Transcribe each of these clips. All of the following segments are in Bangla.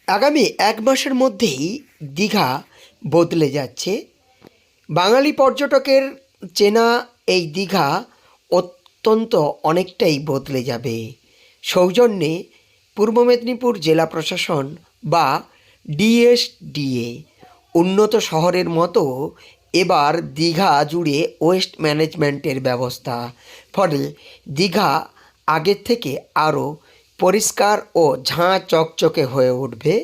আগামী এক মাসের মধ্যেই দীঘা বদলে যাচ্ছে। বাঙালি পর্যটকের চেনা এই দীঘা অত্যন্ত অনেকটাই বদলে যাবে। সৌজন্যে পূর্ব মেদিনীপুর জেলা প্রশাসন বা ডিএসডিএ উন্নত শহরের মতো এবার দীঘা জুড়ে ওয়েস্ট ম্যানেজমেন্টের ব্যবস্থা। ফলে দীঘা আগের থেকে আরও পরিষ্কার ও ঝাঁ চকচকে হয়ে উঠবে।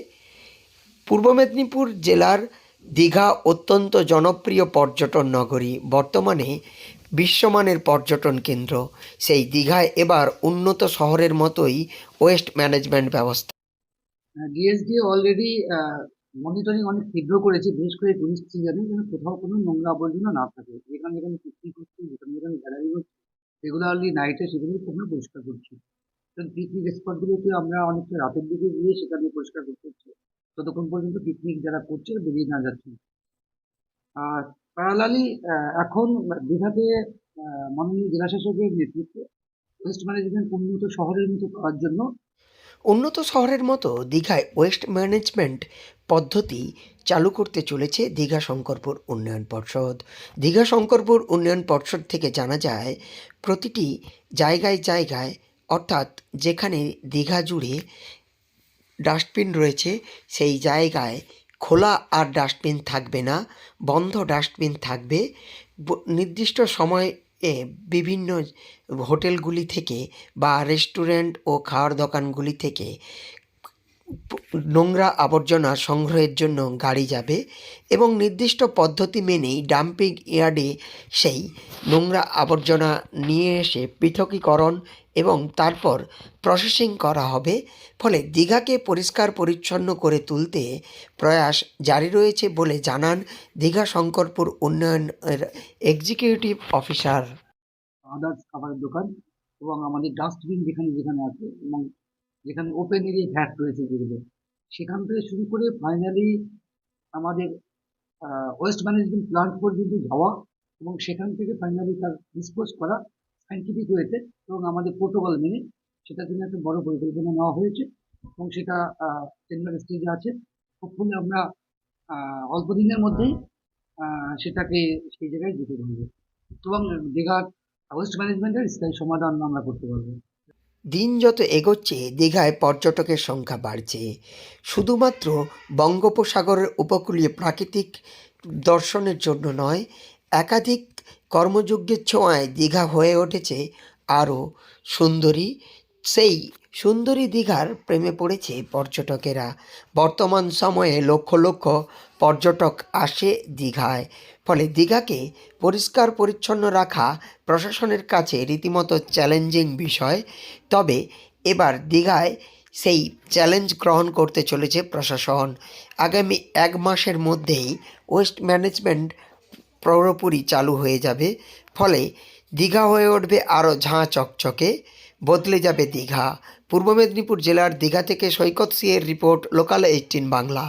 পূর্ব মেদিনীপুর জেলার দীঘা অত্যন্ত জনপ্রিয় পর্যটন নগরী, বর্তমানে বিশ্বমানের পর্যটন কেন্দ্র। সেই দীঘায় এবার উন্নত শহরের মতোই ওয়েস্ট ম্যানেজমেন্ট ব্যবস্থা। ডিএসডি অলরেডি মনিটরিং অনেক তীব্র করেছে, বিশেষ করে টুরিস্ট সিজনে যেন কোথাও কোনো নোংরা আবর্জনা না থাকে। যেখানে যেখানে পিকনিক হচ্ছে, যেখানে যেখানে গ্যালারি হচ্ছে, রেগুলারলি নাইটে সেগুলোকে আমরা পরিষ্কার করছি। কারণ পিকনিক স্পটগুলোতে আমরা অনেকটা রাতের দিকে গিয়ে সেখানে পরিষ্কার করতে হচ্ছে, ততক্ষণ পর্যন্ত পিকনিক যারা করছে বেরিয়ে না যাচ্ছে। আর প্যারালালি এখন দীঘাতে মাননীয় জেলাশাসকের নেতৃত্বে ওয়েস্ট ম্যানেজমেন্ট উন্নত শহরের মতো করার জন্য উন্নত শহরের মতো দীঘায় ওয়েস্ট ম্যানেজমেন্ট পদ্ধতি চালু করতে চলেছে দীঘা শঙ্করপুর উন্নয়ন পর্ষদ। দীঘা শঙ্করপুর উন্নয়ন পর্ষদ থেকে জানা যায়, প্রতিটি জায়গায় জায়গায় অর্থাৎ যেখানে দীঘা জুড়ে ডাস্টবিন রয়েছে সেই জায়গায় খোলা আর ডাস্টবিন থাকবে না, বন্ধ ডাস্টবিন থাকবে। নির্দিষ্ট সময়ে বিভিন্ন হোটেলগুলি থেকে বা রেস্টুরেন্ট ও খাওয়ার দোকানগুলি থেকে নোংরা আবর্জনা সংগ্রহের জন্য গাড়ি যাবে এবং নির্দিষ্ট পদ্ধতি মেনেই ডাম্পিং ইয়ার্ডে সেই নোংরা আবর্জনা নিয়ে এসে পৃথকীকরণ এবং তারপর প্রসেসিং করা হবে। ফলে দীঘাকে পরিষ্কার পরিচ্ছন্ন করে তুলতে প্রয়াস জারি রয়েছে বলে জানান দীঘা শঙ্করপুর উন্নয়নের এক্সিকিউটিভ অফিসার। আদার্স খাবারের দোকান এবং আমাদের ডাস্টবিন যেখানে যেখানে আছে এবং যেখানে ওপেন এরিয়া ভ্যাট রয়েছে যেগুলো, সেখান থেকে শুরু করে ফাইনালি আমাদের ওয়েস্ট ম্যানেজমেন্ট প্লান্ট পর্যন্ত যাওয়া এবং সেখান থেকে ফাইনালি তার ডিসপোজ করা সাইন্টিফিক ওয়েতে এবং আমাদের প্রোটোকল মেনে সেটার জন্য একটা বড় পরিকল্পনা নেওয়া হয়েছে এবং সেটা টেন্ডার স্টেজে আছে। হোপফুলি আমরা অল্প দিনের মধ্যেই সেটাকে সেই জায়গায় যেতে পারবো এবং দীঘার ওয়েস্ট ম্যানেজমেন্টের স্থায়ী সমাধান আমরা করতে পারবো। দিন যত এগোচ্ছে দীঘায় পর্যটকের সংখ্যা বাড়ছে। শুধুমাত্র বঙ্গোপসাগরের উপকূলীয় প্রাকৃতিক দর্শনের জন্য নয়, একাধিক কর্মযজ্ঞের ছোঁয়ায় দীঘা হয়ে উঠেছে আরও সুন্দরী। সেই সুন্দরী দীঘার প্রেমে পড়েছে পর্যটকেরা। বর্তমান সময়ে লক্ষ লক্ষ পর্যটক আসে দীঘায়। ফলে দীঘাকে পরিষ্কার পরিচ্ছন্ন রাখা প্রশাসনের কাছে রীতিমতো চ্যালেঞ্জিং বিষয়। তবে এবার দীঘায় সেই চ্যালেঞ্জ গ্রহণ করতে চলেছে প্রশাসন। আগামী এক মাসের মধ্যেই ওয়েস্ট ম্যানেজমেন্ট পুরোপুরি চালু হয়ে যাবে। ফলে দীঘা হয়ে উঠবে আরও ঝাঁ চকচকে, বদলে যাবে দীঘা। পূর্ব মেদিনীপুর জেলার দীঘা থেকে সৈকত সিংয়ের রিপোর্ট, লোকাল 18 বাংলা।